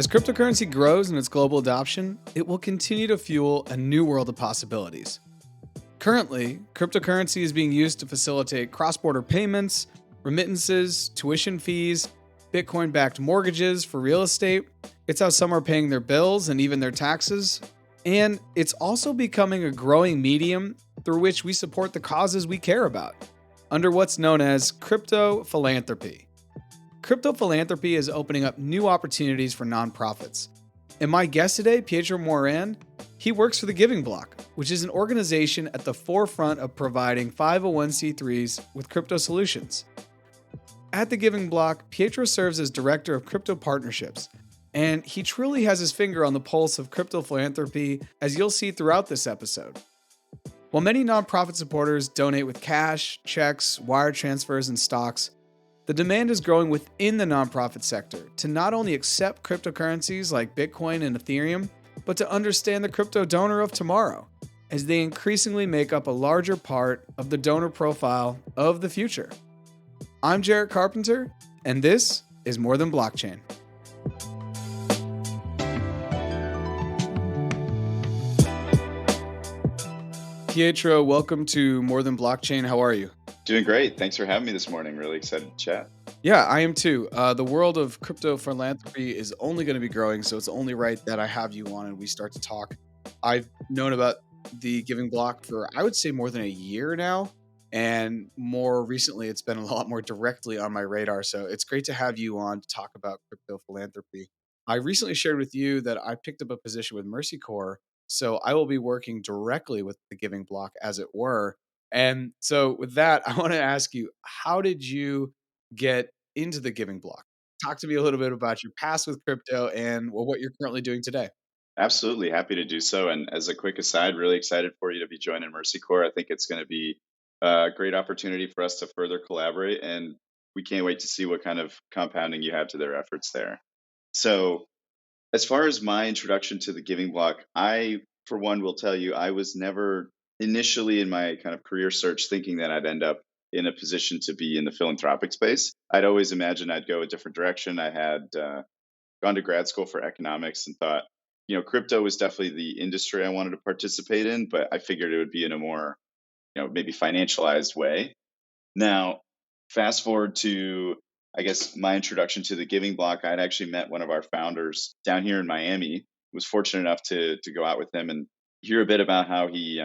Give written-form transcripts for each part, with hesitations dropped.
As cryptocurrency grows in its global adoption, it will continue to fuel a new world of possibilities. Currently, cryptocurrency is being used to facilitate cross-border payments, remittances, tuition fees, Bitcoin-backed mortgages for real estate. It's how some are paying their bills and even their taxes. And it's also becoming a growing medium through which we support the causes we care about, under what's known as crypto philanthropy. Crypto philanthropy is opening up new opportunities for nonprofits. And my guest today, Pietro Moran, he works for the Giving Block, which is an organization at the forefront of providing 501c3s with crypto solutions. At the Giving Block, Pietro serves as Director of Crypto Partnerships, and he truly has his finger on the pulse of crypto philanthropy, as you'll see throughout this episode. While many nonprofit supporters donate with cash, checks, wire transfers, and stocks, the demand is growing within the nonprofit sector to not only accept cryptocurrencies like Bitcoin and Ethereum, but to understand the crypto donor of tomorrow, as they increasingly make up a larger part of the donor profile of the future. I'm Jarrett Carpenter, and this is More Than Blockchain. Pietro, welcome to More Than Blockchain. How are you? Doing great. Thanks for having me this morning. Really excited to chat. Yeah, I am too. The world of crypto philanthropy is only going to be growing, so it's only right that I have you on and we start to talk. I've known about the Giving Block for, I would say, more than a year now, and more recently, it's been a lot more directly on my radar, so it's great to have you on to talk about crypto philanthropy. I recently shared with you that I picked up a position with Mercy Corps, so I will be working directly with the Giving Block, as it were. And so with that, I want to ask you, how did you get into the Giving Block? Talk to me a little bit about your past with crypto and what you're currently doing today. Absolutely happy to do so. And as a quick aside, really excited for you to be joining Mercy Corps. I think it's going to be a great opportunity for us to further collaborate. And we can't wait to see what kind of compounding you have to their efforts there. So as far as my introduction to the Giving Block, I, for one, will tell you, I was never initially in my kind of career search thinking that I'd end up in a position to be in the philanthropic space. I'd always imagined I'd go a different direction. I had gone to grad school for economics and thought, crypto was definitely the industry I wanted to participate in, but I figured it would be in a more, maybe financialized way. Now, fast forward to, I guess, my introduction to the Giving Block. I'd actually met one of our founders down here in Miami. Was fortunate enough to go out with him and hear a bit about how he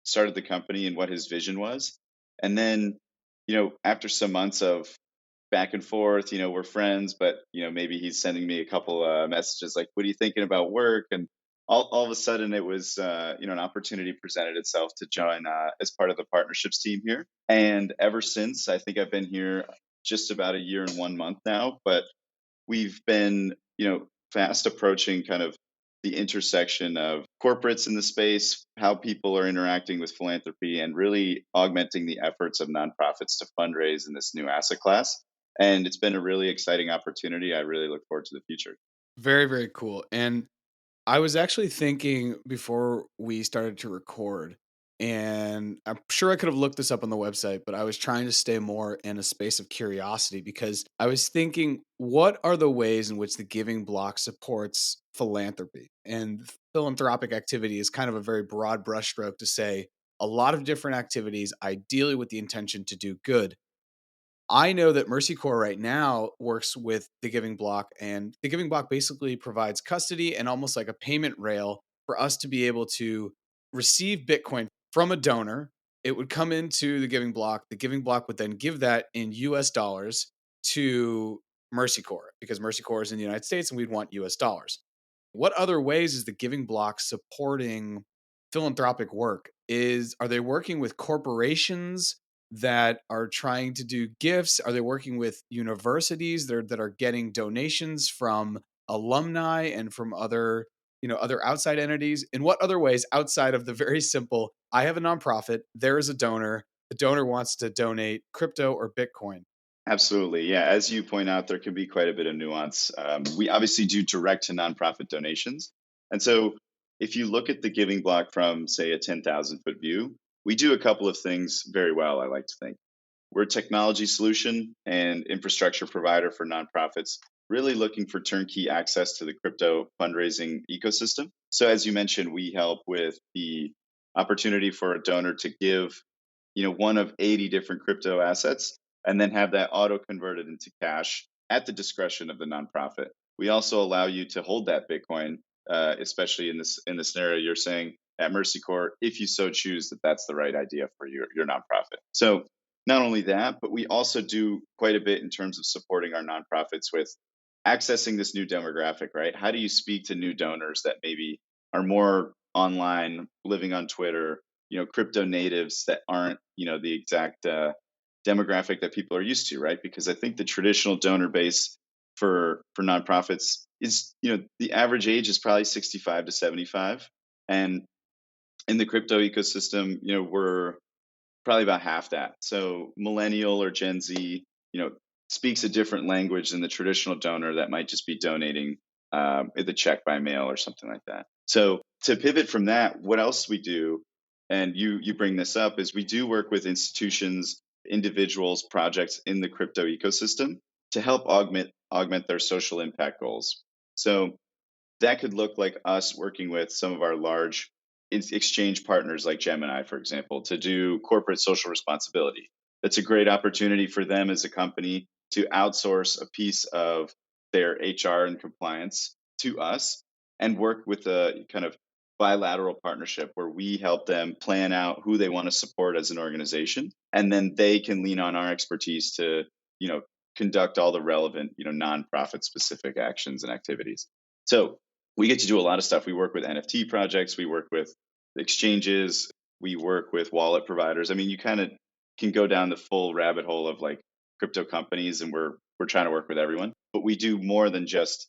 started the company and what his vision was. And then, after some months of back and forth, we're friends, but, maybe he's sending me a couple messages like, what are you thinking about work? And all of a sudden it was, an opportunity presented itself to join as part of the partnerships team here. And ever since, I think I've been here just about a year and 1 month now, but we've been, fast approaching kind of the intersection of corporates in the space, how people are interacting with philanthropy, and really augmenting the efforts of nonprofits to fundraise in this new asset class. And it's been a really exciting opportunity. I really look forward to the future. Very, very cool. And I was actually thinking before we started to record, and I'm sure I could have looked this up on the website, but I was trying to stay more in a space of curiosity because I was thinking, what are the ways in which the Giving Block supports philanthropy? And philanthropic activity is kind of a very broad brushstroke to say a lot of different activities, ideally with the intention to do good. I know that Mercy Corps right now works with the Giving Block, and the Giving Block basically provides custody and almost like a payment rail for us to be able to receive Bitcoin from a donor. It would come into the Giving Block. The Giving Block would then give that in US dollars to Mercy Corps because Mercy Corps is in the United States and we'd want US dollars. What other ways is the Giving Block supporting philanthropic work? Are they working with corporations that are trying to do gifts? Are they working with universities that are getting donations from alumni and from other outside entities? In what other ways outside of the very simple, I have a nonprofit, there is a donor, the donor wants to donate crypto or Bitcoin? Absolutely. Yeah. As you point out, there can be quite a bit of nuance. We obviously do direct to nonprofit donations. And so if you look at the Giving Block from, say, a 10,000 foot view, we do a couple of things very well, I like to think. We're a technology solution and infrastructure provider for nonprofits really looking for turnkey access to the crypto fundraising ecosystem. So as you mentioned, we help with the opportunity for a donor to give, one of 80 different crypto assets and then have that auto converted into cash at the discretion of the nonprofit. We also allow you to hold that Bitcoin, especially in the scenario you're saying at Mercy Corps, if you so choose that that's the right idea for your nonprofit. So not only that, but we also do quite a bit in terms of supporting our nonprofits with accessing this new demographic, right? How do you speak to new donors that maybe are more online, living on Twitter, crypto natives that aren't, the exact demographic that people are used to, right? Because I think the traditional donor base for nonprofits is, the average age is probably 65 to 75, and in the crypto ecosystem, we're probably about half that. So millennial or Gen Z, speaks a different language than the traditional donor that might just be donating the check by mail or something like that. So to pivot from that, what else we do, and you bring this up, is we do work with institutions, individuals, projects in the crypto ecosystem to help augment their social impact goals. So that could look like us working with some of our large exchange partners like Gemini, for example, to do corporate social responsibility. That's a great opportunity for them as a company to outsource a piece of their HR and compliance to us and work with a kind of bilateral partnership where we help them plan out who they want to support as an organization. And then they can lean on our expertise to, conduct all the relevant, nonprofit specific actions and activities. So we get to do a lot of stuff. We work with NFT projects, we work with exchanges, we work with wallet providers. I mean, you kind of can go down the full rabbit hole of like crypto companies, and we're trying to work with everyone. But we do more than just,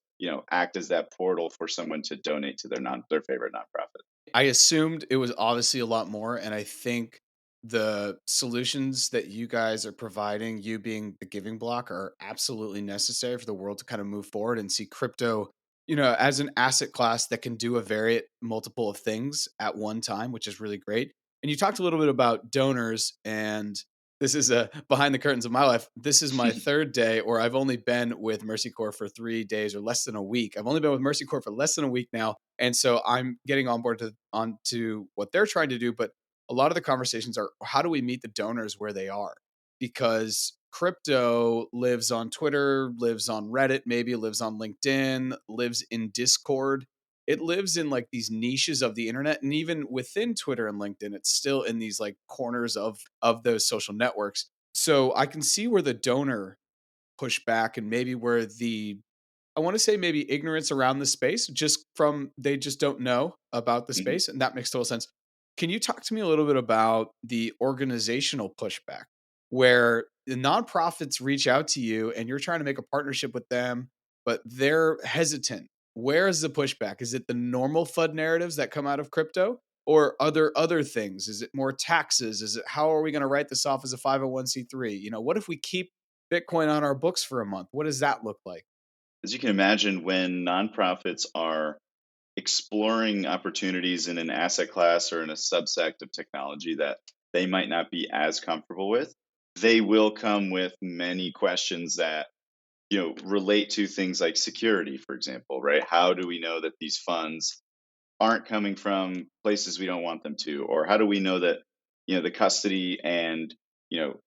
act as that portal for someone to donate to their favorite nonprofit. I assumed it was obviously a lot more, and I think the solutions that you guys are providing, you being the giving block, are absolutely necessary for the world to kind of move forward and see crypto, as an asset class that can do a very multiple of things at one time, which is really great. And you talked a little bit about donors, and this is a behind the curtains of my life. This is my third day, or I've only been with Mercy Corps for 3 days or less than a week. I've only been with Mercy Corps for less than a week now. And so I'm getting on board onto what they're trying to do. But a lot of the conversations are, how do we meet the donors where they are? Because crypto lives on Twitter, lives on Reddit, maybe lives on LinkedIn, lives in Discord. It lives in like these niches of the internet. And even within Twitter and LinkedIn, it's still in these like corners of those social networks. So I can see where the donor pushback and maybe where I want to say maybe ignorance around the space, just from they just don't know about the Mhm. space. And that makes total sense. Can you talk to me a little bit about the organizational pushback where the nonprofits reach out to you and you're trying to make a partnership with them, but they're hesitant? Where is the pushback? Is it the normal FUD narratives that come out of crypto, or other things? Is it more taxes? Is it how are we going to write this off as a 501c3? What if we keep Bitcoin on our books for a month? What does that look like? As you can imagine, when nonprofits are exploring opportunities in an asset class or in a subsect of technology that they might not be as comfortable with, they will come with many questions that, relate to things like security, for example, right? How do we know that these funds aren't coming from places we don't want them to? Or how do we know that, the custody and,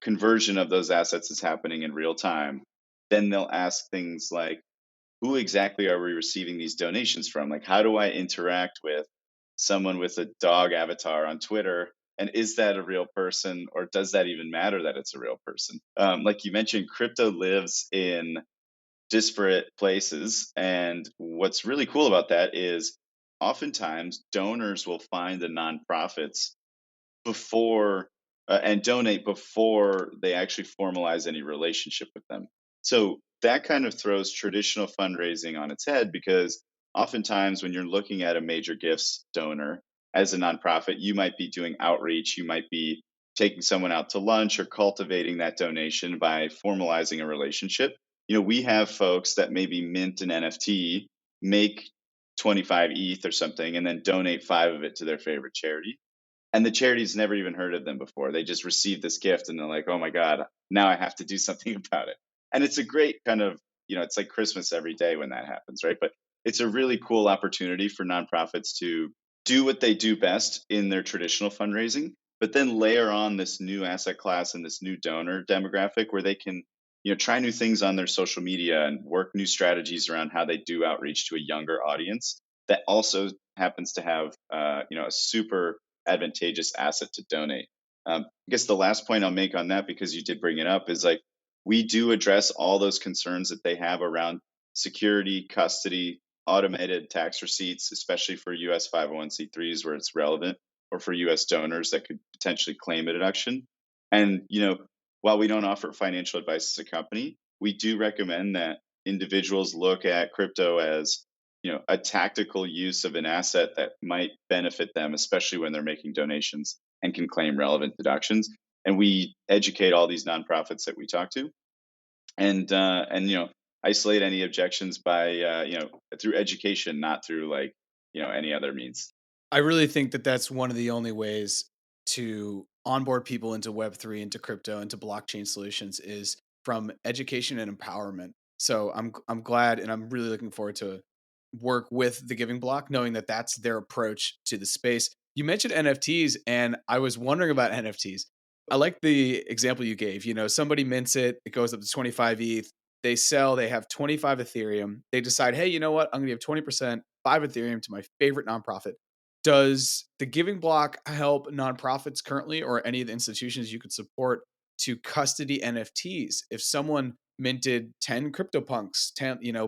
conversion of those assets is happening in real time? Then they'll ask things like, who exactly are we receiving these donations from? Like, how do I interact with someone with a dog avatar on Twitter? And is that a real person, or does that even matter that it's a real person? Like you mentioned, crypto lives in disparate places. And what's really cool about that is oftentimes donors will find the nonprofits before and donate before they actually formalize any relationship with them. So that kind of throws traditional fundraising on its head, because oftentimes when you're looking at a major gifts donor as a nonprofit, you might be doing outreach, you might be taking someone out to lunch or cultivating that donation by formalizing a relationship. We have folks that maybe mint an NFT, make 25 ETH or something, and then donate 5 of it to their favorite charity, and the charity's never even heard of them before. They just received this gift and they're like, oh my God, now I have to do something about it. And it's a great kind of it's like Christmas every day when that happens, right? But it's a really cool opportunity for nonprofits to do what they do best in their traditional fundraising, but then layer on this new asset class and this new donor demographic where they can, try new things on their social media and work new strategies around how they do outreach to a younger audience that also happens to have, a super advantageous asset to donate. I guess the last point I'll make on that, because you did bring it up, is like we do address all those concerns that they have around security, custody, automated tax receipts, especially for US 501c3s where it's relevant, or for US donors that could potentially claim a deduction. And, while we don't offer financial advice as a company, we do recommend that individuals look at crypto as, a tactical use of an asset that might benefit them, especially when they're making donations and can claim relevant deductions. And we educate all these nonprofits that we talk to, and isolate any objections by through education, not through like any other means. I really think that that's one of the only ways to onboard people into Web3, into crypto, into blockchain solutions is from education and empowerment. So I'm glad, and I'm really looking forward to work with the Giving Block, knowing that that's their approach to the space. You mentioned NFTs, and I was wondering about NFTs. I like the example you gave. Somebody mints it, it goes up to 25 ETH. They sell, they have 25 Ethereum. They decide, hey, you know what? I'm going to give 20%, 5 Ethereum to my favorite nonprofit. Does the Giving Block help nonprofits currently, or any of the institutions you could support, to custody NFTs? If someone minted 10 CryptoPunks,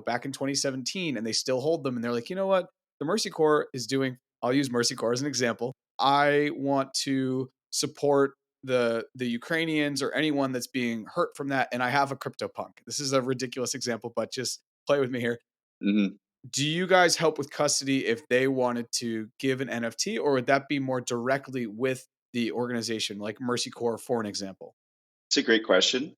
back in 2017, and they still hold them, and they're like, you know what, the Mercy Corps is doing, I'll use Mercy Corps as an example. I want to support the Ukrainians or anyone that's being hurt from that, and I have a CryptoPunk. This is a ridiculous example, but just play with me here. Hmm. Do you guys help with custody if they wanted to give an NFT, or would that be more directly with the organization, like Mercy Corps, for an example? It's a great question.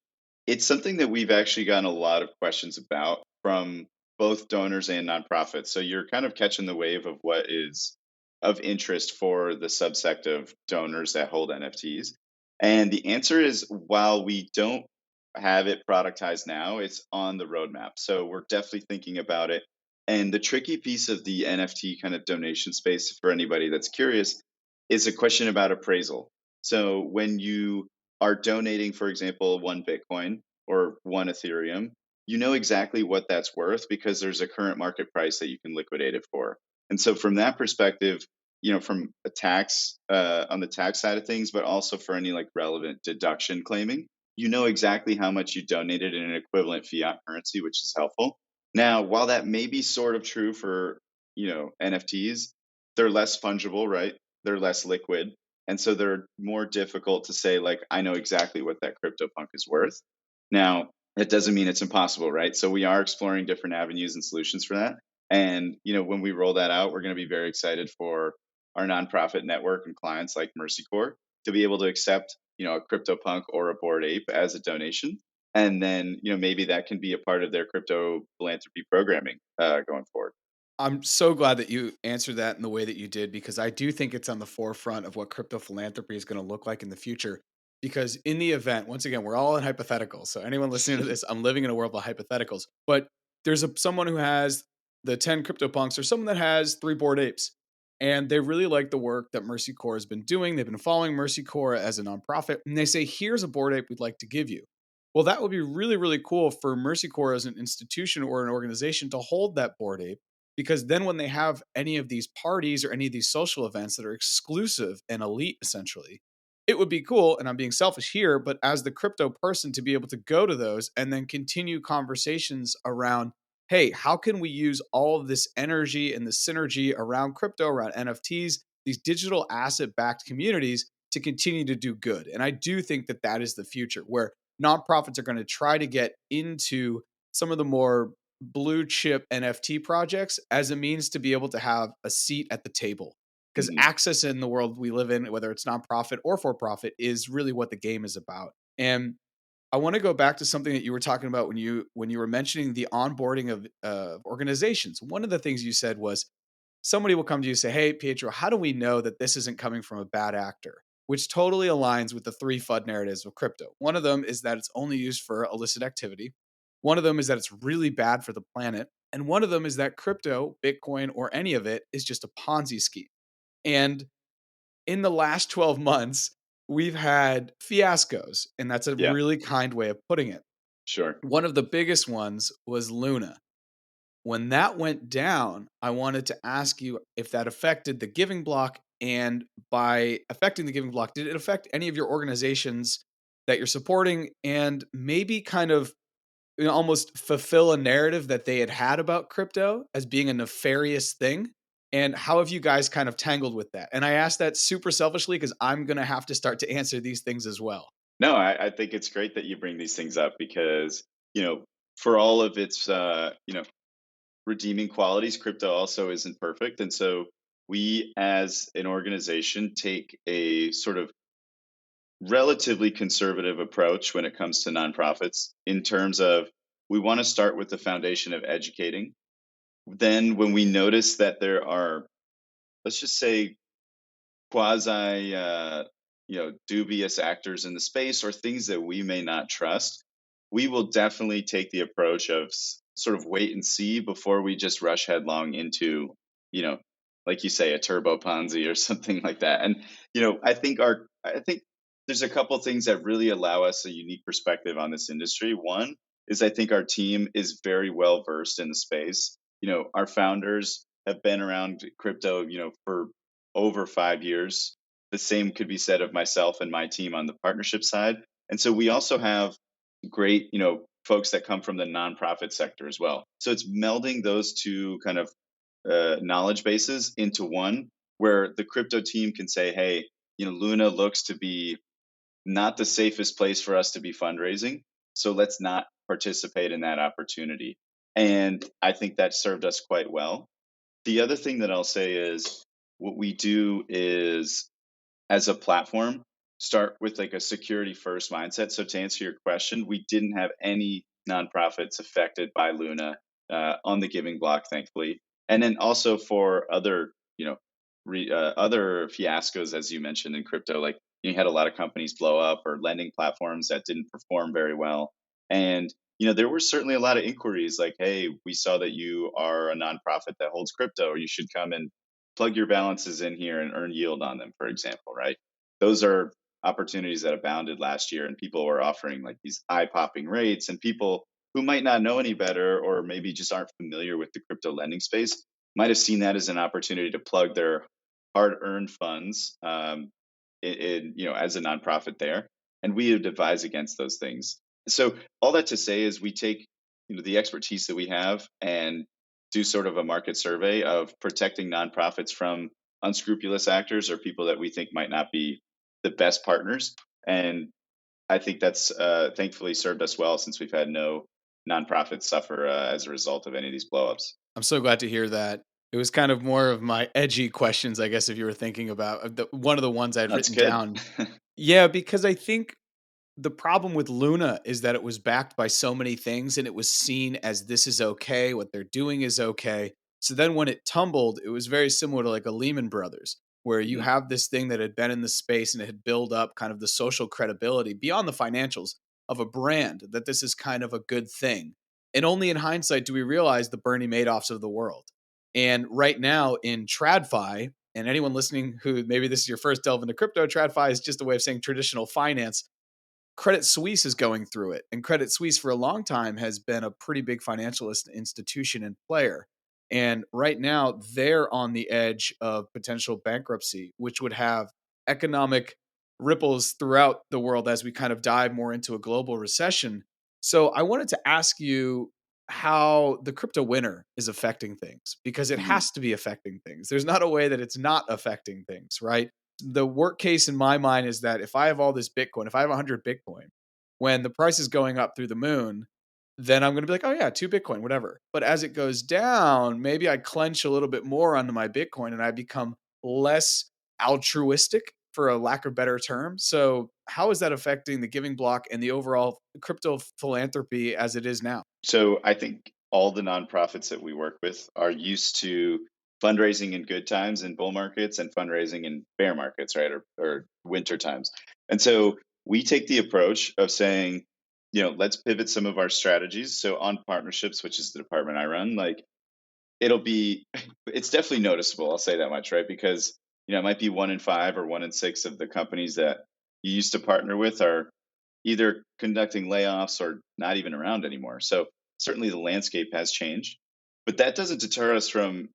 It's something that we've actually gotten a lot of questions about from both donors and nonprofits. So you're kind of catching the wave of what is of interest for the subsect of donors that hold NFTs. And the answer is, while we don't have it productized now, it's on the roadmap. So we're definitely thinking about it. And the tricky piece of the NFT kind of donation space, for anybody that's curious, is a question about appraisal. So when you are donating, for example, 1 Bitcoin or 1 Ethereum, you know exactly what that's worth because there's a current market price that you can liquidate it for. And so, from that perspective, from a tax on the tax side of things, but also for any like relevant deduction claiming, you know exactly how much you donated in an equivalent fiat currency, which is helpful. Now, while that may be sort of true for NFTs, they're less fungible, right? They're less liquid, and so they're more difficult to say, like, I know exactly what that CryptoPunk is worth. Now, that doesn't mean it's impossible, right? So we are exploring different avenues and solutions for that. And, when we roll that out, we're going to be very excited for our nonprofit network and clients like Mercy Corps to be able to accept, a CryptoPunk or a Bored Ape as a donation. And then, maybe that can be a part of their crypto philanthropy programming going forward. I'm so glad that you answered that in the way that you did, because I do think it's on the forefront of what crypto philanthropy is going to look like in the future. Because in the event, once again, we're all in hypotheticals. So anyone listening to this, I'm living in a world of hypotheticals. But there's someone who has the 10 CryptoPunks, or someone that has 3 Bored Apes. And they really like the work that Mercy Corps has been doing. They've been following Mercy Corps as a nonprofit. And they say, here's a Bored Ape we'd like to give you. Well, that would be really, really cool for Mercy Corps as an institution or an organization to hold that Bored Ape, because then when they have any of these parties or any of these social events that are exclusive and elite, essentially, it would be cool. And I'm being selfish here, but as the crypto person, to be able to go to those and then continue conversations around, hey, how can we use all of this energy and the synergy around crypto, around NFTs, these digital asset backed communities, to continue to do good? And I do think that that is the future, where nonprofits are going to try to get into some of the more blue chip NFT projects as a means to be able to have a seat at the table. Because Mhm. access in the world we live in, whether it's nonprofit or for profit, is really what the game is about. And I want to go back to something that you were talking about when you were mentioning the onboarding of organizations. One of the things you said was somebody will come to you and say, "Hey, Pietro, how do we know that this isn't coming from a bad actor?" Which totally aligns with the three FUD narratives of crypto. One of them is that it's only used for illicit activity. One of them is that it's really bad for the planet. And one of them is that crypto, Bitcoin, or any of it is just a Ponzi scheme. And in the last 12 months, we've had fiascos. And that's a Yeah, really kind way of putting it. sure. One of the biggest ones was Luna. When that went down, I wanted to ask you if that affected the giving block. And by affecting the giving block, did it affect any of your organizations that you're supporting? And maybe kind of almost fulfill a narrative that they had about crypto as being a nefarious thing? And how have you guys kind of tangled with that? And I ask that super selfishly because I'm going to have to start to answer these things as well. No, I think it's great that you bring these things up because, for all of its, redeeming qualities, crypto also isn't perfect. And so we as an organization take a sort of relatively conservative approach when it comes to nonprofits in terms of we want to start with the foundation of educating. Then when we notice that there are, let's just say, quasi dubious actors in the space or things that we may not trust, we will definitely take the approach of sort of wait and see before we just rush headlong into, you know like you say, a turbo Ponzi or something like that. And I think there's a couple things that really allow us a unique perspective on this industry. One is I think our team is very well versed in the space. Our founders have been around crypto, for over 5 years. The same could be said of myself and my team on the partnership side. And so we also have great, folks that come from the nonprofit sector as well. So it's melding those two kind of knowledge bases into one, where the crypto team can say, hey, Luna looks to be not the safest place for us to be fundraising. So let's not participate in that opportunity. And I think that served us quite well. The other thing that I'll say is what we do is, as a platform, start with like a security first mindset. So to answer your question, we didn't have any nonprofits affected by Luna on the giving block, thankfully. And then also for other, other fiascos, as you mentioned in crypto, like you had a lot of companies blow up or lending platforms that didn't perform very well. And there were certainly a lot of inquiries like, hey, we saw that you are a nonprofit that holds crypto, or you should come and plug your balances in here and earn yield on them, for example, right? Those are opportunities that abounded last year, and people were offering like these eye popping rates, and people who might not know any better or maybe just aren't familiar with the crypto lending space might have seen that as an opportunity to plug their hard earned funds as a nonprofit there. And we would advise against those things. So all that to say is we take the expertise that we have and do sort of a market survey of protecting nonprofits from unscrupulous actors or people that we think might not be the best partners. And I think that's thankfully served us well since we've had no nonprofits suffer as a result of any of these blowups. I'm so glad to hear that. It was kind of more of my edgy questions, I guess, if you were thinking about one of the ones I'd That's written good. down. Yeah, because I think the problem with Luna is that it was backed by so many things and it was seen as this is okay, what they're doing is okay. So then when it tumbled, it was very similar to like a Lehman Brothers, where you Mhm. have this thing that had been in the space and it had built up kind of the social credibility beyond the financials of a brand that this is kind of a good thing. And only in hindsight do we realize the Bernie Madoffs of the world. And right now in TradFi, and anyone listening who maybe this is your first delve into crypto, TradFi is just a way of saying traditional finance. Credit Suisse is going through it. And Credit Suisse for a long time has been a pretty big financial institution and player. And right now, they're on the edge of potential bankruptcy, which would have economic ripples throughout the world as we kind of dive more into a global recession. So I wanted to ask you how the crypto winter is affecting things, because it Mhm. has to be affecting things. There's not a way that it's not affecting things, right? The work case in my mind is that if I have all this Bitcoin, if I have 100 Bitcoin, when the price is going up through the moon, then I'm going to be like, oh yeah, 2 Bitcoin, whatever. But as it goes down, maybe I clench a little bit more onto my Bitcoin and I become less altruistic, for a lack of better term. So how is that affecting the giving block and the overall crypto philanthropy as it is now? So I think all the nonprofits that we work with are used to fundraising in good times in bull markets and fundraising in bear markets, right? Or winter times. And so we take the approach of saying, let's pivot some of our strategies. So on partnerships, which is the department I run, like it'll be it's definitely noticeable, I'll say that much, right? Because it might be 1 in 5 or 1 in 6 of the companies that you used to partner with are either conducting layoffs or not even around anymore. So certainly the landscape has changed, but that doesn't deter us from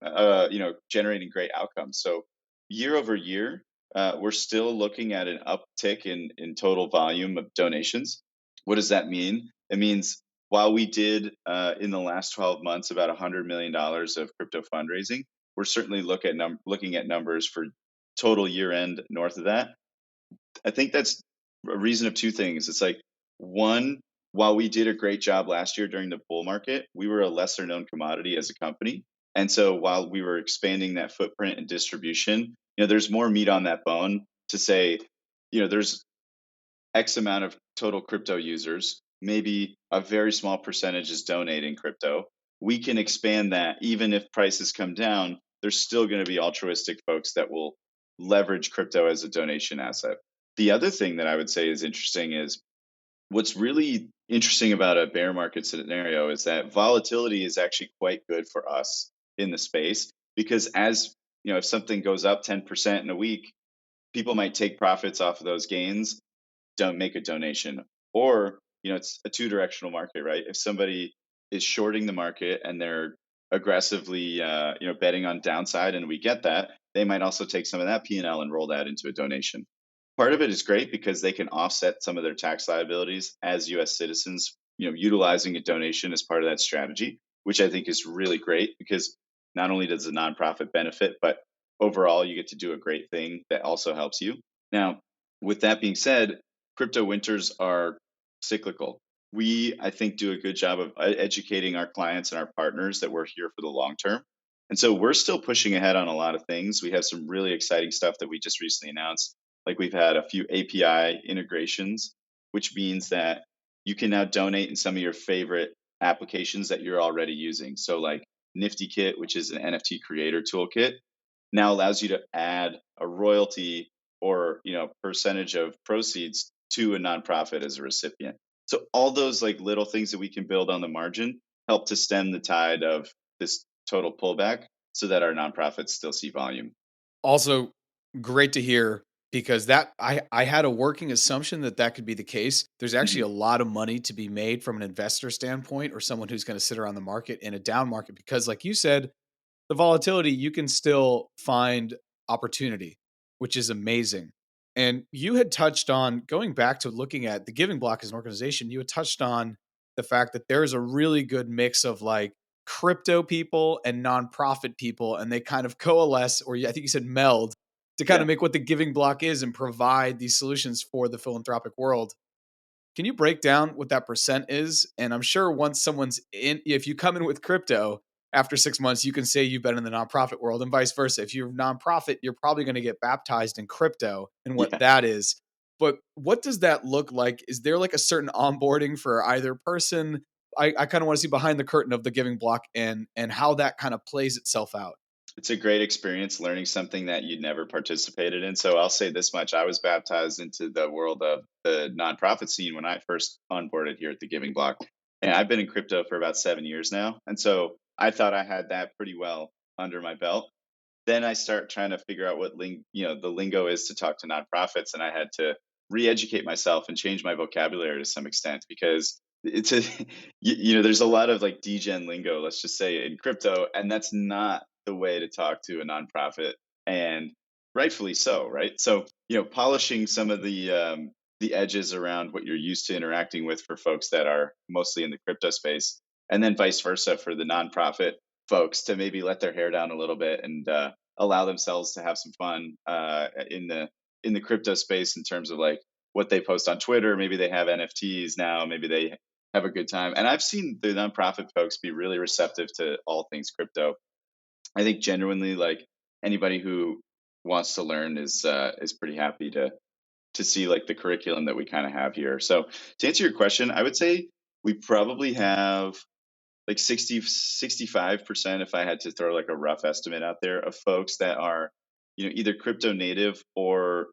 generating great outcomes. So year over year, we're still looking at an uptick in total volume of donations. What does that mean? It means while we did in the last 12 months about $100 million of crypto fundraising, we're certainly looking at numbers for total year end north of that. I think that's a reason of two things. It's like one, while we did a great job last year during the bull market, we were a lesser known commodity as a company. And so while we were expanding that footprint and distribution, there's more meat on that bone to say, there's X amount of total crypto users, maybe a very small percentage is donating crypto. We can expand that even if prices come down, there's still going to be altruistic folks that will leverage crypto as a donation asset. The other thing that I would say is interesting is what's really interesting about a bear market scenario is that volatility is actually quite good for us in the space because as if something goes up 10% in a week, people might take profits off of those gains, don't make a donation. Or, it's a two-directional market, right? If somebody is shorting the market and they're aggressively, betting on downside, and we get that, they might also take some of that P&L and roll that into a donation. Part of it is great because they can offset some of their tax liabilities as U.S. citizens, utilizing a donation as part of that strategy, which I think is really great because not only does the nonprofit benefit, but overall you get to do a great thing that also helps you. Now, with that being said, crypto winters are cyclical. We, I think, do a good job of educating our clients and our partners that we're here for the long term. And so we're still pushing ahead on a lot of things. We have some really exciting stuff that we just recently announced. Like we've had a few API integrations, which means that you can now donate in some of your favorite applications that you're already using. So like Nifty Kit, which is an NFT creator toolkit, now allows you to add a royalty or percentage of proceeds to a nonprofit as a recipient. So all those like little things that we can build on the margin help to stem the tide of this total pullback so that our nonprofits still see volume. Also, great to hear because that I had a working assumption that could be the case. There's actually a lot of money to be made from an investor standpoint or someone who's going to sit around the market in a down market because like you said, the volatility, you can still find opportunity, which is amazing. And you had touched on going back to looking at the Giving Block as an organization, you had touched on the fact that there is a really good mix of like crypto people and nonprofit people, and they kind of coalesce, or I think you said meld, to kind Yeah. of make what the Giving Block is and provide these solutions for the philanthropic world. Can you break down what that percent is? And I'm sure once someone's in, if you come in with crypto after 6 months, you can say you've been in the nonprofit world and vice versa. If you're nonprofit, you're probably going to get baptized in crypto and what Yeah. that is. But what does that look like? Is there like a certain onboarding for either person? I kind of want to see behind the curtain of the Giving Block and how that kind of plays itself out. It's a great experience learning something that you'd never participated in. So I'll say this much. I was baptized into the world of the nonprofit scene when I first onboarded here at the Giving Block. And I've been in crypto for about 7 years now. And so I thought I had that pretty well under my belt. Then I start trying to figure out what the lingo is to talk to nonprofits. And I had to re-educate myself and change my vocabulary to some extent because it's a there's a lot of like degen lingo, let's just say, in crypto, and that's not the way to talk to a nonprofit, and rightfully so, right? So polishing some of the edges around what you're used to interacting with for folks that are mostly in the crypto space, and then vice versa for the nonprofit folks to maybe let their hair down a little bit and allow themselves to have some fun in the crypto space in terms of like what they post on Twitter. Maybe they have NFTs now. Maybe they have a good time. And I've seen the nonprofit folks be really receptive to all things crypto. I think genuinely, like anybody who wants to learn is pretty happy to see like the curriculum that we kind of have here. So to answer your question, I would say we probably have like 65%, if I had to throw like a rough estimate out there, of folks that are either crypto native or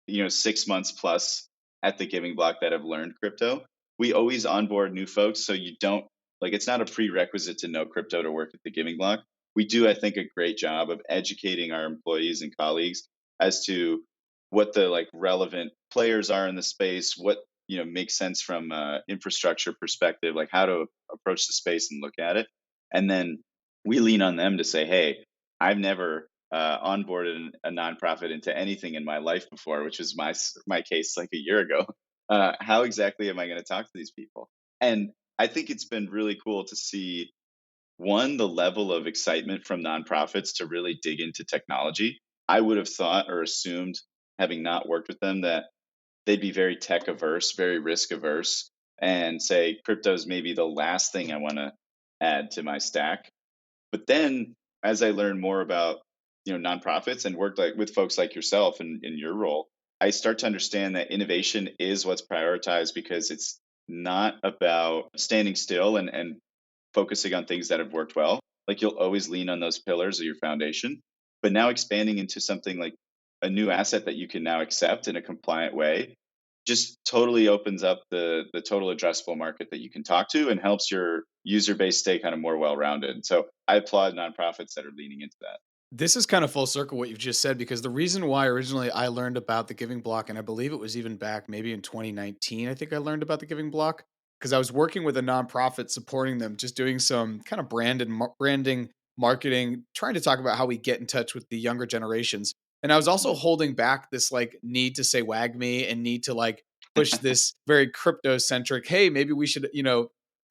6 months plus at the Giving Block that have learned crypto. we always onboard new folks. So you don't like, it's not a prerequisite to know crypto to work at the Giving Block. We do, I think, a great job of educating our employees and colleagues as to what the like relevant players are in the space, what makes sense from infrastructure perspective, like how to approach the space and look at it, and then we lean on them to say, hey, I've never onboarded a nonprofit into anything in my life before, which was my case like a year ago. How exactly am I going to talk to these people? And I think it's been really cool to see one, the level of excitement from nonprofits to really dig into technology. I would have thought or assumed, having not worked with them, that they'd be very tech averse, very risk averse, and say crypto is maybe the last thing I want to add to my stack. But then as I learned more about nonprofits and worked like with folks like yourself and in your role, I start to understand that innovation is what's prioritized because it's not about standing still and focusing on things that have worked well. Like you'll always lean on those pillars of your foundation, but now expanding into something like a new asset that you can now accept in a compliant way just totally opens up the total addressable market that you can talk to and helps your user base stay kind of more well-rounded. So I applaud nonprofits that are leaning into that. This is kind of full circle what you've just said, because the reason why originally I learned about the Giving Block, and I believe it was even back maybe in 2019, I think I learned about the Giving Block because I was working with a nonprofit supporting them, just doing some kind of branding, marketing, trying to talk about how we get in touch with the younger generations. And I was also Mhm. holding back this like need to say wag me and need to like push this very crypto centric, hey, maybe we should,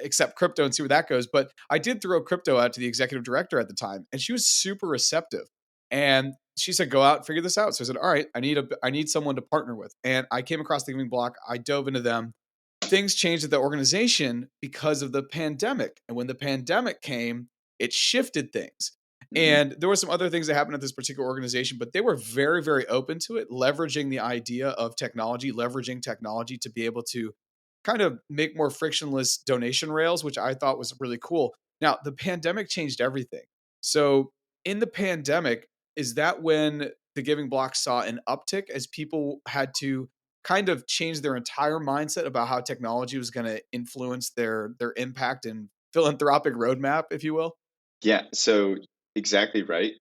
accept crypto and see where that goes. But I did throw crypto out to the executive director at the time, and she was super receptive. And she said, "Go out and figure this out." So I said, "All right, I need someone to partner with." And I came across the Giving Block. I dove into them. Things changed at the organization because of the pandemic. And when the pandemic came, it shifted things. Mhm. And there were some other things that happened at this particular organization, but they were very, very open to it, leveraging the idea of technology, leveraging technology to be able to kind of make more frictionless donation rails, which I thought was really cool. Now, the pandemic changed everything. So, in the pandemic, is that when the Giving Block saw an uptick as people had to kind of change their entire mindset about how technology was going to influence their impact and philanthropic roadmap, if you will? Yeah, so exactly right.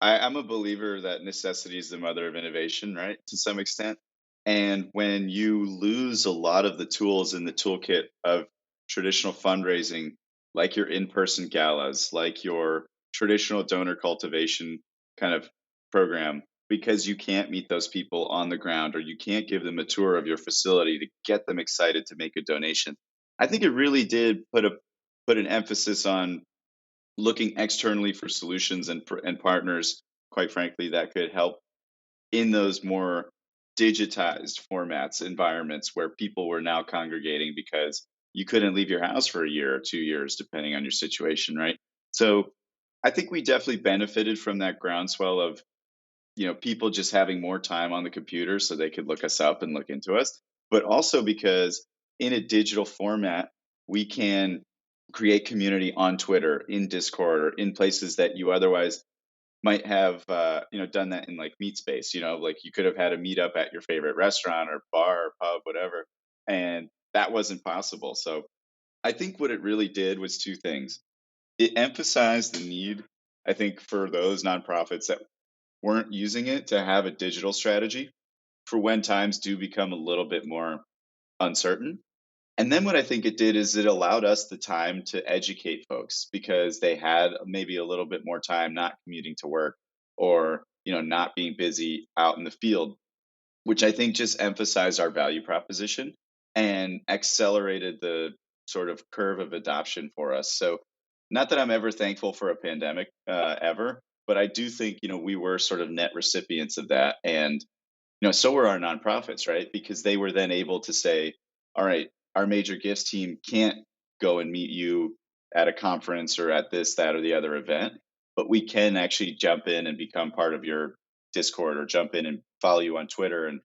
I'm a believer that necessity is the mother of innovation, right? To some extent. And when you lose a lot of the tools in the toolkit of traditional fundraising, like your in person galas, like your traditional donor cultivation kind of program, because you can't meet those people on the ground or you can't give them a tour of your facility to get them excited to make a donation. I think it really did put an emphasis on looking externally for solutions and partners, quite frankly, that could help in those more digitized formats, environments where people were now congregating because you couldn't leave your house for a year or 2 years, depending on your situation, right? So I think we definitely benefited from that groundswell of people just having more time on the computer so they could look us up and look into us, but also because in a digital format we can create community on Twitter, in Discord, or in places that you otherwise might have done that in like meet space. Like you could have had a meetup at your favorite restaurant or bar or pub, whatever, and that wasn't possible. So I think what it really did was two things. It emphasized the need, I think, for those nonprofits that weren't using it to have a digital strategy for when times do become a little bit more uncertain. And then what I think it did is it allowed us the time to educate folks because they had maybe a little bit more time not commuting to work or not being busy out in the field, which I think just emphasized our value proposition and accelerated the sort of curve of adoption for us. So, not that I'm ever thankful for a pandemic ever, but I do think we were sort of net recipients of that, and so were our nonprofits, right? Because they were then able to say, all right, our major gifts team can't go and meet you at a conference or at this, that, or the other event, but we can actually jump in and become part of your Discord or jump in and follow you on Twitter and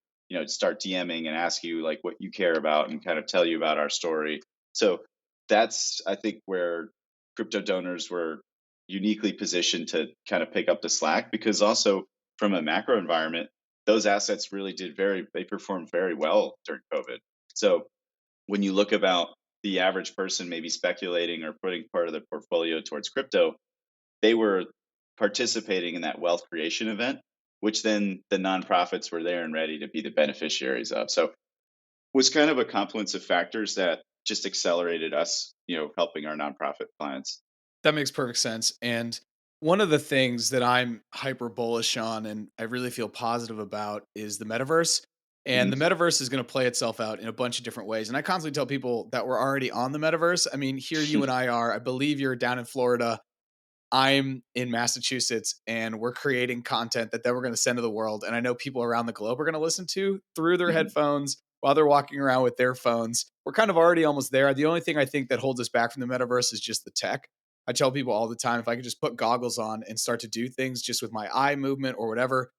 start DMing and ask you like what you care about and kind of tell you about our story. So that's I think where crypto donors were uniquely positioned to kind of pick up the slack because also from a macro environment those assets really they performed very well during COVID. So when you look about the average person maybe speculating or putting part of their portfolio towards crypto, they were participating in that wealth creation event, which then the nonprofits were there and ready to be the beneficiaries of. So it was kind of a confluence of factors that just accelerated us, helping our nonprofit clients. That makes perfect sense. And one of the things that I'm hyper bullish on and I really feel positive about is the metaverse. And the Mhm. metaverse is going to play itself out in a bunch of different ways. And I constantly tell people that we're already on the metaverse. I mean, here you and I are. I believe you're down in Florida. I'm in Massachusetts and we're creating content that then we're going to send to the world. And I know people around the globe are going to listen to through their Mhm. headphones while they're walking around with their phones. We're kind of already almost there. The only thing I think that holds us back from the metaverse is just the tech. I tell people all the time if I could just put goggles on and start to do things just with my eye movement or whatever,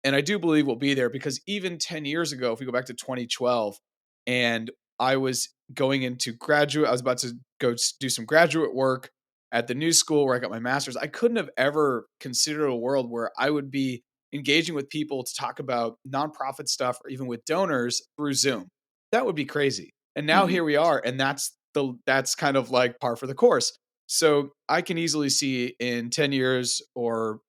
and I do believe we'll be there because even 10 years ago, if we go back to 2012, and I was going into graduate, I was about to go do some graduate work at the new school where I got my master's. I couldn't have ever considered a world where I would be engaging with people to talk about nonprofit stuff or even with donors through Zoom. That would be crazy. And now Mhm. here we are, and that's kind of like par for the course. So I can easily see in 10 years or,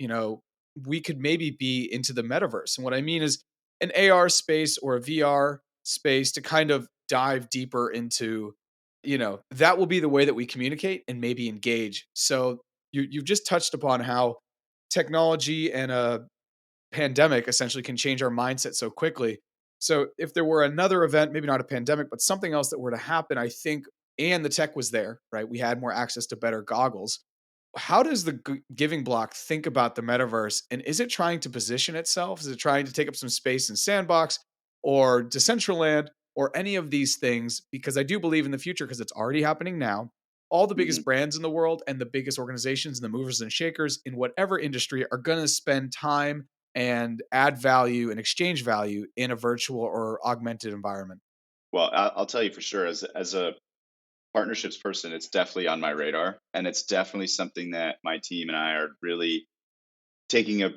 we could maybe be into the metaverse. And what I mean is an AR space or a VR space to kind of dive deeper into, that will be the way that we communicate and maybe engage. So you've just touched upon how technology and a pandemic essentially can change our mindset so quickly. So if there were another event, maybe not a pandemic, but something else that were to happen, I think, and the tech was there, right? We had more access to better goggles. How does the giving block think about the metaverse? And is it trying to position itself? Is it trying to take up some space in Sandbox or Decentraland or any of these things? Because I do believe in the future, because it's already happening now. All the biggest Mhm. brands in the world and the biggest organizations and the movers and shakers in whatever industry are going to spend time and add value and exchange value in a virtual or augmented environment. Well, I'll tell you for sure, as a partnerships person, it's definitely on my radar, and it's definitely something that my team and I are really taking a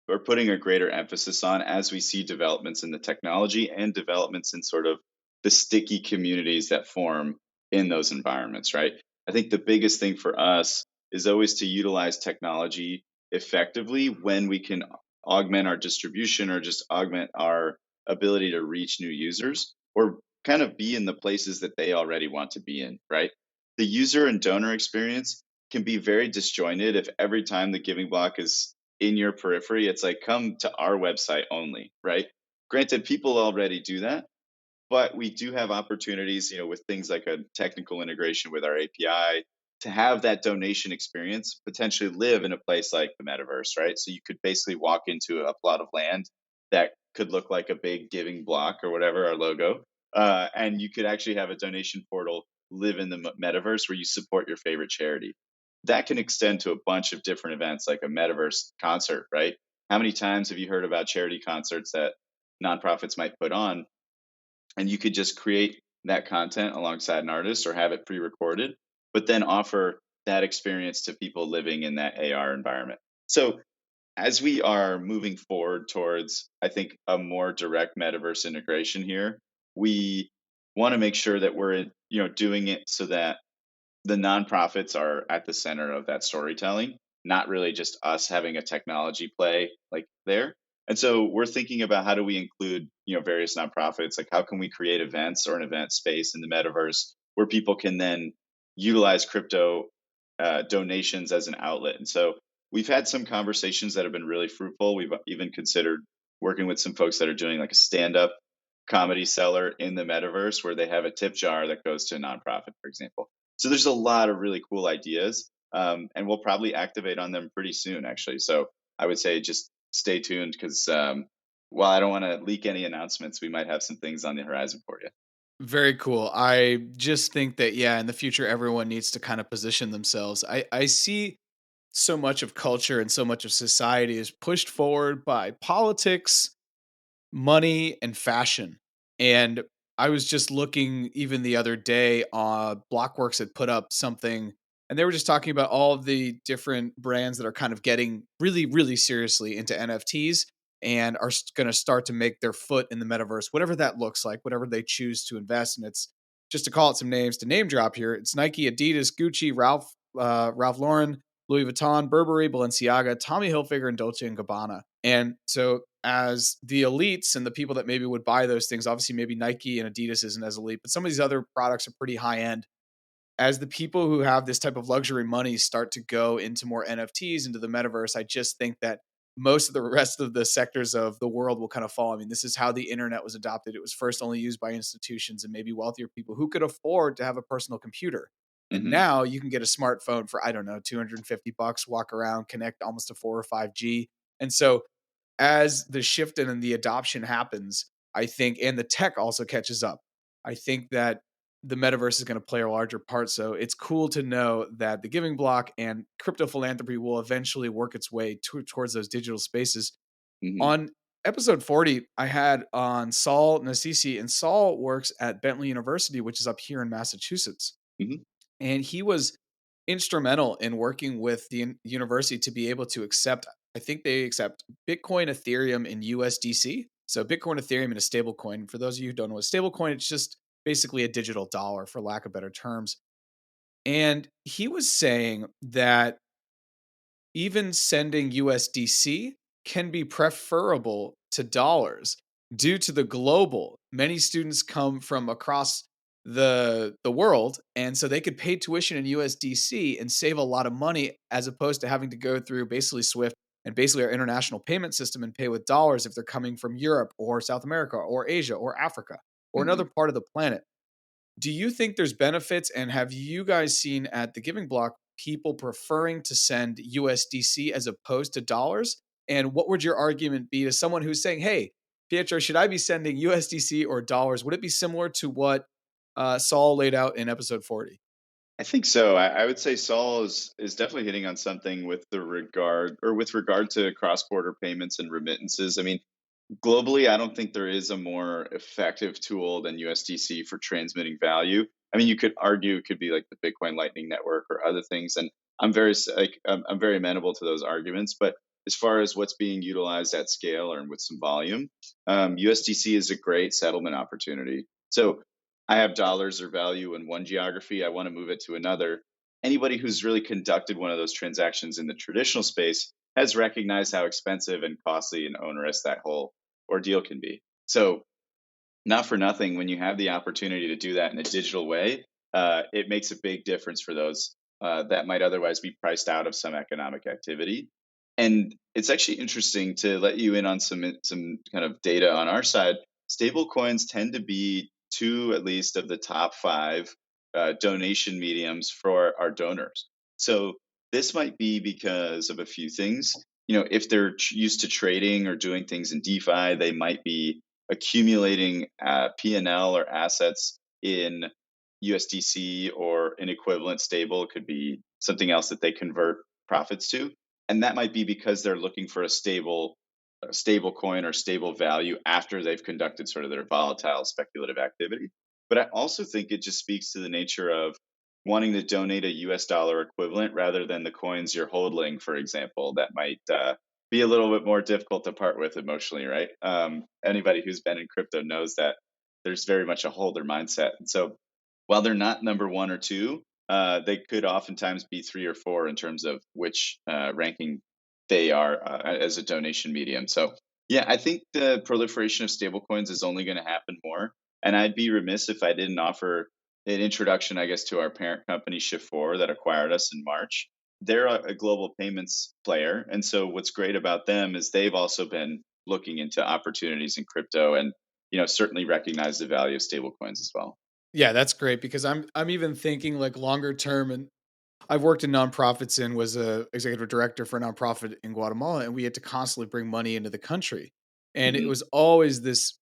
or putting a greater emphasis on as we see developments in the technology and developments in sort of the sticky communities that form in those environments, right? I think the biggest thing for us is always to utilize technology effectively when we can augment our distribution or just augment our ability to reach new users or kind of be in the places that they already want to be in, right? The user and donor experience can be very disjointed if every time the giving block is in your periphery, it's like come to our website only, right? Granted, people already do that, but we do have opportunities, with things like a technical integration with our API to have that donation experience potentially live in a place like the metaverse, right? So you could basically walk into a plot of land that could look like a big giving block or whatever, our logo. And you could actually have a donation portal live in the metaverse where you support your favorite charity. That can extend to a bunch of different events like a metaverse concert, right? How many times have you heard about charity concerts that nonprofits might put on, and you could just create that content alongside an artist or have it pre-recorded, but then offer that experience to people living in that AR environment. So as we are moving forward towards, I think, a more direct metaverse integration here, we want to make sure that we're, doing it so that the nonprofits are at the center of that storytelling, not really just us having a technology play like there. And so we're thinking about how do we include, various nonprofits, like how can we create events or an event space in the metaverse where people can then utilize crypto donations as an outlet. And so we've had some conversations that have been really fruitful. We've even considered working with some folks that are doing like a stand-up comedy seller in the metaverse where they have a tip jar that goes to a nonprofit, for example. So there's a lot of really cool ideas, and we'll probably activate on them pretty soon, actually. So I would say just stay tuned because while I don't want to leak any announcements, we might have some things on the horizon for you. Very cool. I just think that, yeah, in the future, everyone needs to kind of position themselves. I see so much of culture and so much of society is pushed forward by politics, money, and fashion. And I was just looking even the other day, Blockworks had put up something and they were just talking about all of the different brands that are kind of getting really, really seriously into NFTs and are going to start to make their foot in the metaverse, whatever that looks like, whatever they choose to invest in. just to call it some names to name drop here, it's Nike, Adidas, Gucci, Ralph Lauren, Louis Vuitton, Burberry, Balenciaga, Tommy Hilfiger, and Dolce and Gabbana. And so as the elites and the people that maybe would buy those things, obviously maybe Nike and Adidas isn't as elite, but some of these other products are pretty high end. As the people who have this type of luxury money start to go into more NFTs, into the metaverse, I just think that most of the rest of the sectors of the world will kind of fall. I mean, this is how the internet was adopted. It was first only used by institutions and maybe wealthier people who could afford to have a personal computer. And Hmm. now you can get a smartphone for, I don't know, $250, walk around, connect almost to 4 or 5G. And so as the shift and the adoption happens, I think, and the tech also catches up, I think that the metaverse is going to play a larger part. So it's cool to know that the Giving Block and crypto philanthropy will eventually work its way towards those digital spaces. Hmm. On episode 40, I had on Saul Nassisi, and Saul works at Bentley University, which is up here in Massachusetts. Hmm. And he was instrumental in working with the university to be able to accept, I think they accept Bitcoin, Ethereum, and USDC. So Bitcoin, Ethereum, and a stable coin. For those of you who don't know what stable coin, it's just basically a digital dollar, for lack of better terms. And he was saying that even sending USDC can be preferable to dollars due to the global. Many students come from across the world, and so they could pay tuition in USDC and save a lot of money as opposed to having to go through basically Swift and basically our international payment system and pay with dollars if they're coming from Europe or South America or Asia or Africa or Hmm. another part of the planet. Do you think there's benefits, and have you guys seen at the Giving Block people preferring to send USDC as opposed to dollars? And what would your argument be to someone who's saying, "Hey, Pietro, should I be sending USDC or dollars?" Would it be similar to what Saul laid out in episode 40? I think so. I would say Saul is definitely hitting on something with the regard or with regard to cross border payments and remittances. I mean, globally, I don't think there is a more effective tool than USDC for transmitting value. I mean, you could argue it could be like the Bitcoin Lightning Network or other things, and I'm very amenable to those arguments. But as far as what's being utilized at scale or with some volume, USDC is a great settlement opportunity. So I have dollars or value in one geography. I want to move it to another. Anybody who's really conducted one of those transactions in the traditional space has recognized how expensive and costly and onerous that whole ordeal can be. So, not for nothing, when you have the opportunity to do that in a digital way, it makes a big difference for those that might otherwise be priced out of some economic activity. And it's actually interesting to let you in on some kind of data on our side. Stable coins tend to be two, at least, of the top five donation mediums for our donors. So this might be because of a few things. You know, if they're used to trading or doing things in DeFi, they might be accumulating P&L or assets in USDC or an equivalent stable. It could be something else that they convert profits to, and that might be because they're looking for a stable coin or stable value after they've conducted sort of their volatile speculative activity. But I also think it just speaks to the nature of wanting to donate a US dollar equivalent rather than the coins you're holding, for example, that might be a little bit more difficult to part with emotionally, right? Anybody who's been in crypto knows that there's very much a holder mindset. And so while they're not number one or two, they could oftentimes be three or four in terms of which ranking they are as a donation medium. So, yeah, I think the proliferation of stablecoins is only going to happen more. And I'd be remiss if I didn't offer an introduction, I guess, to our parent company, Shift4, that acquired us in March. They're a global payments player. And so what's great about them is they've also been looking into opportunities in crypto and, certainly recognize the value of stablecoins as well. Yeah, that's great because I'm even thinking like longer term, and I've worked in nonprofits and was a executive director for a nonprofit in Guatemala, and we had to constantly bring money into the country. And it Hmm. was always this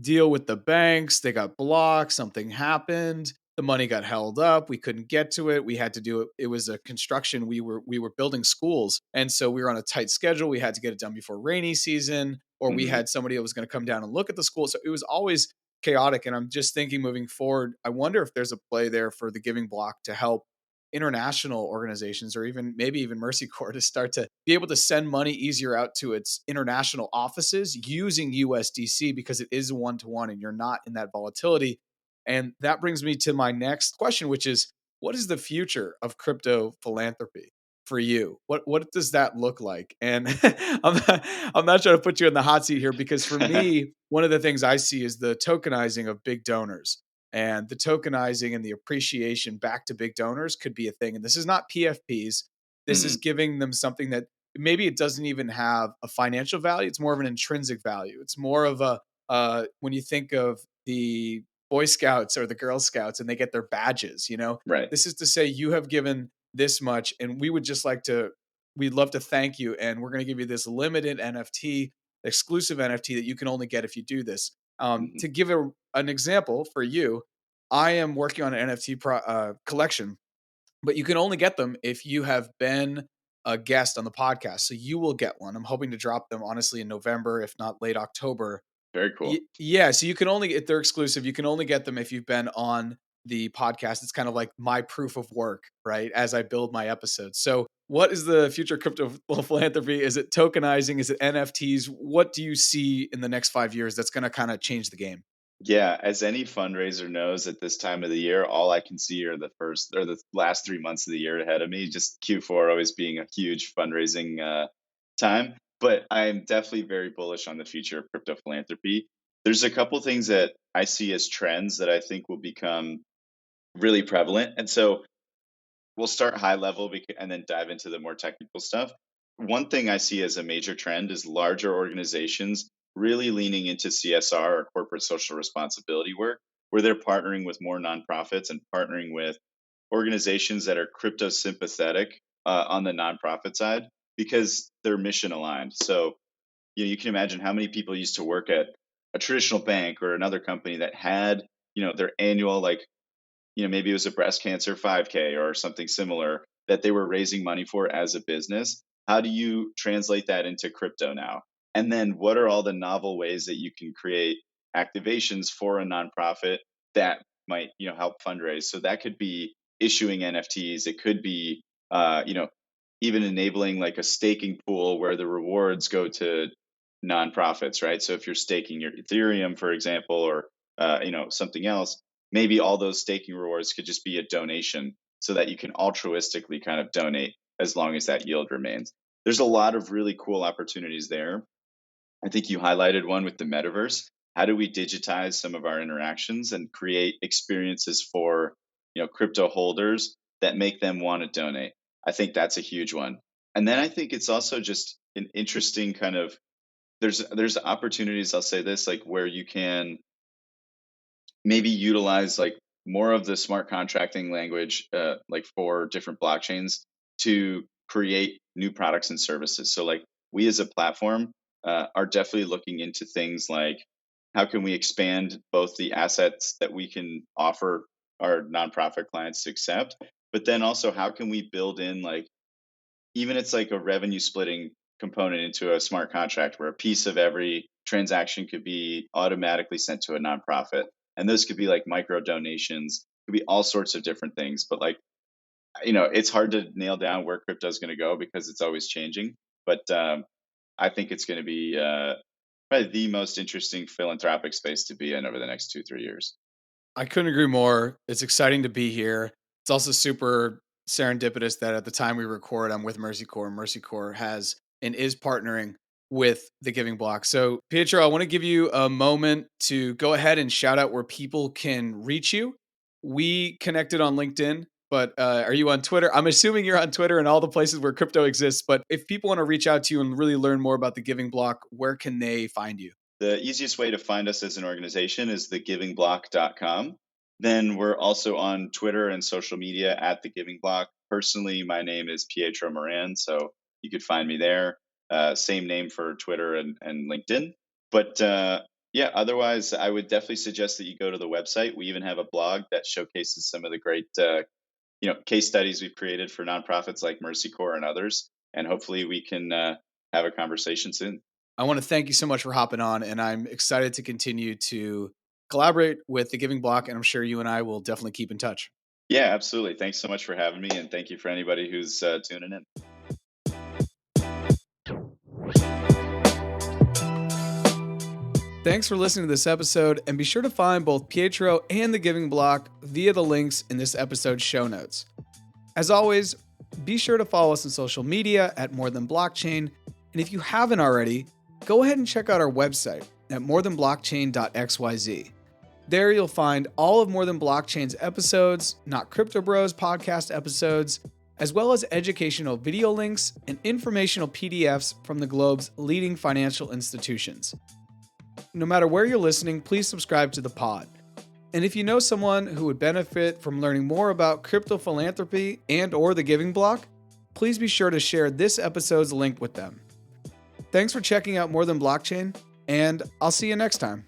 deal with the banks. They got blocked. Something happened. The money got held up. We couldn't get to it. We had to do it. It was a construction. We were building schools, and so we were on a tight schedule. We had to get it done before rainy season, or we Hmm. had somebody that was going to come down and look at the school. So it was always chaotic. And I'm just thinking, moving forward, I wonder if there's a play there for the Giving Block to help international organizations or even maybe even Mercy Corps to start to be able to send money easier out to its international offices using USDC because it is one to one and you're not in that volatility. And that brings me to my next question, which is, what is the future of crypto philanthropy for you? What does that look like? And I'm not trying to put you in the hot seat here, because for me, one of the things I see is the tokenizing of big donors, and the tokenizing and the appreciation back to big donors could be a thing. And this is not PFPs. This is Mm, giving them something that maybe it doesn't even have a financial value. It's more of an intrinsic value. It's more of a, when you think of the Boy Scouts or the Girl Scouts and they get their badges, right. this is to say you have given this much, and we'd love to thank you. And we're going to give you this limited NFT, exclusive NFT that you can only get if you do this. Hmm. To give an example for you, I am working on an NFT collection, but you can only get them if you have been a guest on the podcast. So you will get one. I'm hoping to drop them honestly in November, if not late October. Very cool. Yeah, so you can only if they're exclusive, you can only get them if you've been on the podcast. It's kind of like my proof of work, right? As I build my episodes. So, what is the future of crypto philanthropy? Is it tokenizing? Is it NFTs? What do you see in the next 5 years that's going to kind of change the game? Yeah, as any fundraiser knows at this time of the year, all I can see are the first or the last 3 months of the year ahead of me. Just Q4 always being a huge fundraising time. But I'm definitely very bullish on the future of crypto philanthropy. There's a couple things that I see as trends that I think will become really prevalent. And so we'll start high level and then dive into the more technical stuff. One thing I see as a major trend is larger organizations really leaning into CSR or corporate social responsibility work, where they're partnering with more nonprofits and partnering with organizations that are crypto sympathetic on the nonprofit side because they're mission aligned. So you can imagine how many people used to work at a traditional bank or another company that had their annual maybe it was a breast cancer 5K or something similar that they were raising money for as a business. How do you translate that into crypto now? And then what are all the novel ways that you can create activations for a nonprofit that might, help fundraise? So that could be issuing NFTs. It could be, even enabling like a staking pool where the rewards go to nonprofits, right? So if you're staking your Ethereum, for example, or something else, maybe all those staking rewards could just be a donation so that you can altruistically kind of donate as long as that yield remains. There's a lot of really cool opportunities there. I think you highlighted one with the metaverse. How do we digitize some of our interactions and create experiences for, crypto holders that make them want to donate? I think that's a huge one. And then I think it's also just an interesting kind of there's opportunities, I'll say this, like where you can maybe utilize like more of the smart contracting language, like for different blockchains to create new products and services. So like we as a platform are definitely looking into things like how can we expand both the assets that we can offer our nonprofit clients to accept, but then also how can we build in like even it's like a revenue splitting component into a smart contract where a piece of every transaction could be automatically sent to a nonprofit. And those could be like micro donations, could be all sorts of different things. But like, it's hard to nail down where crypto is going to go because it's always changing. But I think it's going to be probably the most interesting philanthropic space to be in over the next 2, 3 years. I couldn't agree more. It's exciting to be here. It's also super serendipitous that at the time we record, I'm with Mercy Corps. Mercy Corps has and is partnering with the Giving Block. So, Pietro, I want to give you a moment to go ahead and shout out where people can reach you. We connected on LinkedIn, but are you on Twitter? I'm assuming you're on Twitter and all the places where crypto exists. But if people want to reach out to you and really learn more about the Giving Block, where can they find you? The easiest way to find us as an organization is thegivingblock.com. Then we're also on Twitter and social media at The Giving Block. Personally, my name is Pietro Moran, so you could find me there. Same name for Twitter and LinkedIn. But yeah, otherwise, I would definitely suggest that you go to the website. We even have a blog that showcases some of the great case studies we've created for nonprofits like Mercy Corps and others. And hopefully we can have a conversation soon. I want to thank you so much for hopping on, and I'm excited to continue to collaborate with the Giving Block, and I'm sure you and I will definitely keep in touch. Yeah, absolutely. Thanks so much for having me. And thank you for anybody who's tuning in. Thanks for listening to this episode, and be sure to find both Pietro and the Giving Block via the links in this episode's show notes. As always, be sure to follow us on social media at More Than Blockchain, and if you haven't already, go ahead and check out our website at morethanblockchain.xyz. There you'll find all of More Than Blockchain's episodes, Not Crypto Bros podcast episodes, as well as educational video links and informational PDFs from the globe's leading financial institutions. No matter where you're listening, please subscribe to the pod. And if you know someone who would benefit from learning more about crypto philanthropy and/or the Giving Block, please be sure to share this episode's link with them. Thanks for checking out More Than Blockchain, and I'll see you next time.